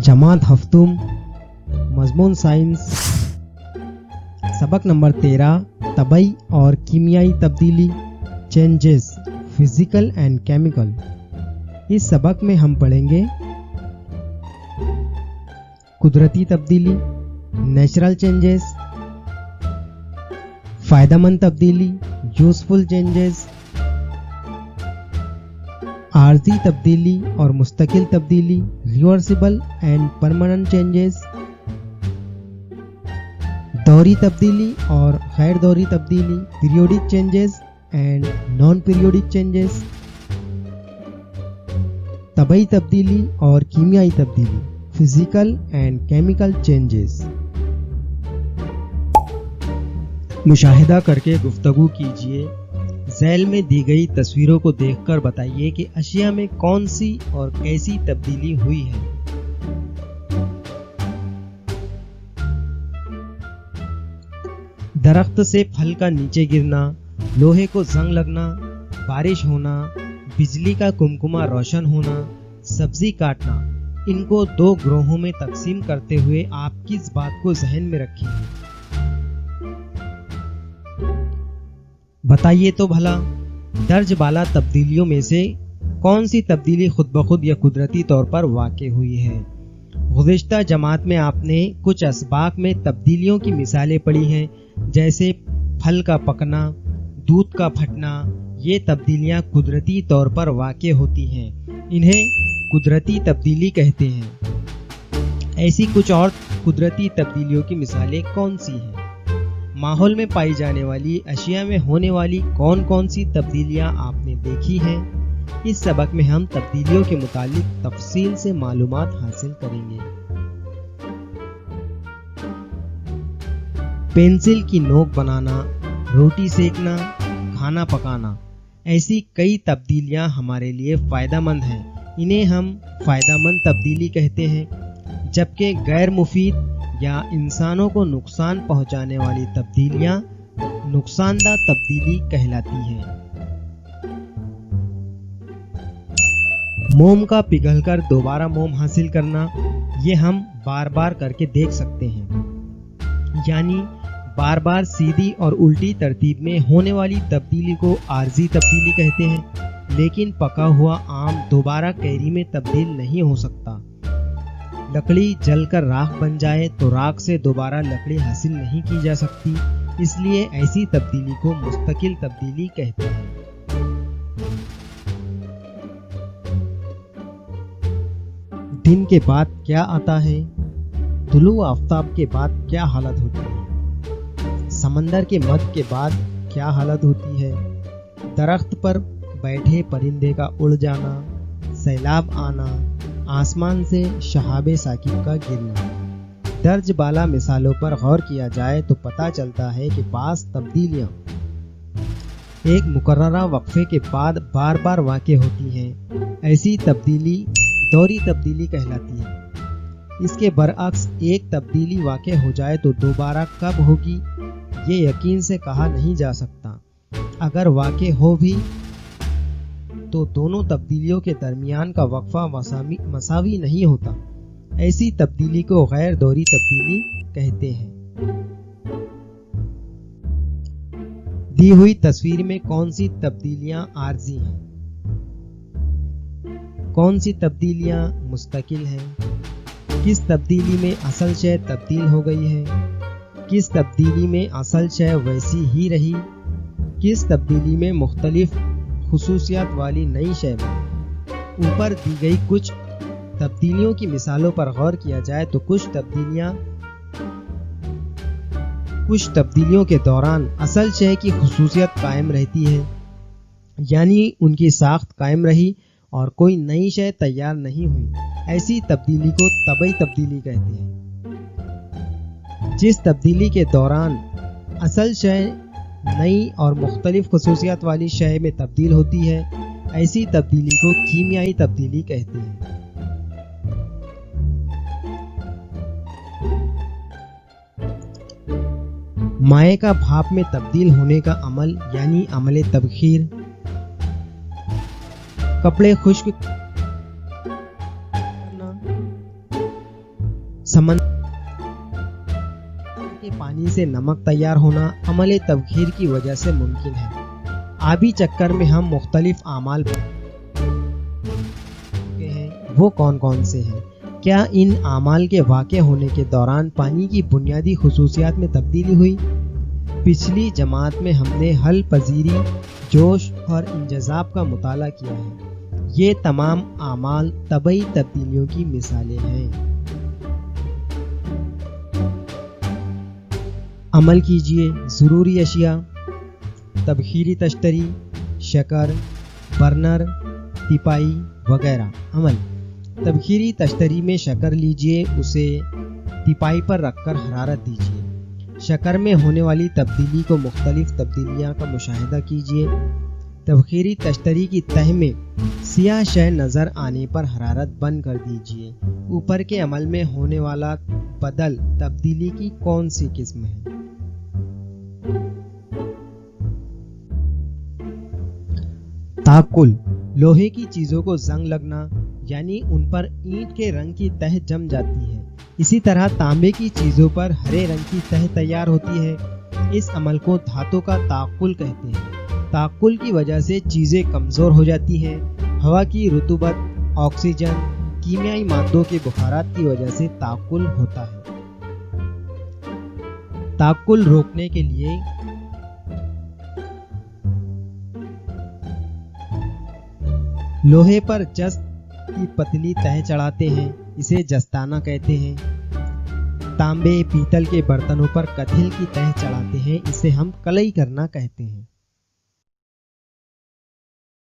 जमात हफ्तुम मजमून साइंस सबक नंबर 13 तबई और कीमियाई तब्दीली चेंजेस फिजिकल एंड केमिकल। इस सबक में हम पढ़ेंगे कुदरती तब्दीली, नेचुरल चेंजेस, फायदेमंद तब्दीली, यूजफुल चेंजेस, आर्जी तब्दीली और मुस्तकिल तब्दीली, रिवर्सिबल एंड परमानेंट चेंजेस, दौरी तब्दीली और गैर दौरी तब्दीली, periodic changes and non periodic changes, तबई तब्दीली और कीमियाई तब्दीली, फिजिकल एंड केमिकल चेंजेस। मुशाहिदा करके गुफ्तगू कीजिए। झैल में दी गई तस्वीरों को देखकर बताइए कि अशिया में कौन सी और कैसी तब्दीली हुई है। दरख्त से फल का नीचे गिरना, लोहे को जंग लगना, बारिश होना, बिजली का कुमकुमा रोशन होना, सब्जी काटना, इनको दो ग्रोहों में तकसीम करते हुए आप किस बात को जहन में रखेंगे? बताइए तो भला, दर्ज बाला तब्दीलियों में से कौन सी तब्दीली खुद ब खुद या कुदरती तौर पर वाक़ई हुई है? गुज़िश्ता जमात में आपने कुछ असबाक में तब्दीलियों की मिसालें पढ़ी हैं, जैसे फल का पकना, दूध का फटना। ये तब्दीलियाँ कुदरती तौर पर वाक़ई होती हैं, इन्हें कुदरती तब्दीली कहते हैं। ऐसी कुछ और कुदरती तब्दीलियों की मिसालें कौन सी हैं? माहौल में पाई जाने वाली अशिया में होने वाली कौन कौन सी तब्दीलियां आपने देखी हैं? इस सबक में हम तब्दीलियों के मुतालिक तफसील से मालूमात हासिल करेंगे। पेंसिल की नोक बनाना, रोटी सेकना, खाना पकाना, ऐसी कई तब्दीलियां हमारे लिए फ़ायदेमंद हैं, इन्हें हम फ़ायदेमंद तब्दीली कहते हैं। जबकि गैर मुफीद या इंसानों को नुकसान पहुंचाने वाली तब्दीलियां नुकसानदा तब्दीली कहलाती हैं। मोम का पिघलकर दोबारा मोम हासिल करना, ये हम बार बार करके देख सकते हैं। यानी बार बार सीधी और उल्टी तरतीब में होने वाली तब्दीली को आर्जी तब्दीली कहते हैं। लेकिन पका हुआ आम दोबारा कैरी में तब्दील नहीं हो सकता। लकड़ी जलकर राख बन जाए तो राख से दोबारा लकड़ी हासिल नहीं की जा सकती, इसलिए ऐसी तब्दीली को मुस्तकिल तब्दीली कहते हैं। दिन के बाद क्या आता है? तुलू आफ्ताब के बाद क्या हालत होती है? समंदर के मध्य के बाद क्या हालत होती है? दरख्त पर बैठे परिंदे का उड़ जाना, सैलाब आना, आसमान से शहाबे साकिब का गिरना। दर्ज बाला मिसालों पर गौर किया जाए तो पता चलता है कि बास तब्दीलियां एक मुकर्ररा वक्फे के बाद बार बार वाक़ई होती हैं। ऐसी तब्दीली दौरी तब्दीली कहलाती है। इसके बरअक्स एक तब्दीली वाक़ई हो जाए तो दोबारा कब होगी ये यकीन से कहा नहीं जा सकता। अगर वाक़ई हो भी तो दोनों तब्दीलियों के दरमियान का वक्फा मसावी नहीं होता। ऐसी तब्दीली को गैर दौरी तब्दीली कहते हैं। दी हुई तस्वीर में कौन सी तब्दीलियां आर्जी हैं? कौन सी तब्दीलियां मुस्तकिल हैं? किस तब्दीली में असल शय तब्दील हो गई है? किस तब्दीली में असल शय वैसी ही रही? किस तब्दीली में मुख्तलिफ खुसूसियात वाली नई शय बनी? ऊपर दी गई कुछ तब्दीलियों की मिसालों पर गौर किया जाए तो कुछ तब्दीलियों के दौरान असल शय की खुसूसियत कायम रहती है, यानी उनकी साख्त कायम रही और कोई नई शय तैयार नहीं हुई। ऐसी तब्दीली को तबई तब्दीली कहते हैं। जिस तब्दीली के दौरान असल शय नई और मुख्तलिफ खुसूसियत वाली शय में तब्दील होती है, ऐसी तब्दीली को कीमियाई तब्दीली कहते हैं। माए का भाप में तब्दील होने का अमल यानी अमल तबखीर, कपड़े खुश्क समंदर के पानी से नमक तैयार होना अमल तबखीर की वजह से मुमकिन है। आबी चक्कर में हम मुख्तलिफ आमाल हैं, वो कौन कौन से हैं? क्या इन आमाल के वाक़े होने के दौरान पानी की बुनियादी खुसूसियात में तब्दीली हुई? पिछली जमात में हमने हल पजीरी, जोश और इंजज़ाब का मुताला किया है। ये तमाम आमाल तबई तब्दीलियों की मिसालें हैं। अमल कीजिए ज़रूरी अशिया, तबखीरी तश्तरी, शकर, बर्नर, तिपाई वगैरह। अमल: तबखीरी तश्तरी में शकर लीजिए, उसे तिपाई पर रखकर हरारत दीजिए। शकर में होने वाली तब्दीली को मुख्तलिफ तब्दीलियाँ का मुशाहिदा कीजिए। तबखीरी तश्तरी की तह में सियाह शय नज़र आने पर हरारत बंद कर दीजिए। ऊपर के अमल में होने वाला बदल तब्दीली की कौन सी किस्म है? ताकुल: लोहे की चीज़ों को जंग लगना, यानी उन पर ईंट के रंग की तह जम जाती है। इसी तरह तांबे की चीज़ों पर हरे रंग की तह तैयार होती है। इस अमल को धातु का ताकुल कहते हैं। ताकुल की वजह से चीज़ें कमज़ोर हो जाती हैं। हवा की रुतूबत, ऑक्सीजन, कीमियाई मादों के बुखारात की वजह से ताकुल होता है। ताकुल रोकने के लिए लोहे पर जस्त की पतली तह चढ़ाते हैं, इसे जस्ताना कहते हैं। तांबे पीतल के बर्तनों पर कथिल की तह चढ़ाते हैं, इसे हम कलई करना कहते हैं।